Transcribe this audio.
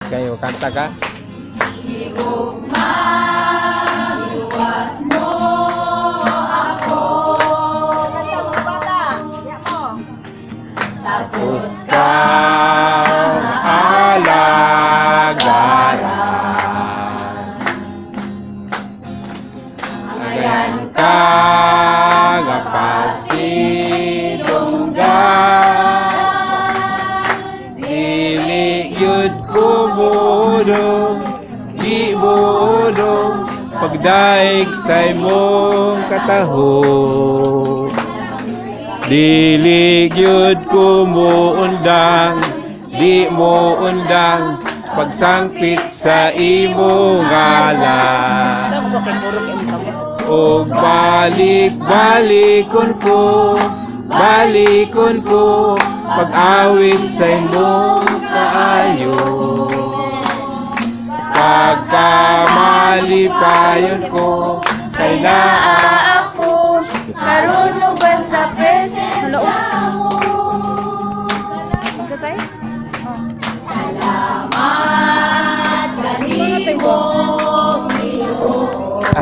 Kayo, kanta ka? Iwas mo ako. Kanta mo bata. Iyak mo. Tapos Kang alagaran. Ayan ka nga pasilunggan. Dili yun kumudong, di budong, pagdaig sa imong katahog. Dili yun kumuundang, di mo undang, pagsangpit sa imong ngalan. O balikon ko, pag-awit sa imong kaayo. Pagkamali payon ko, kay naa ako, karunong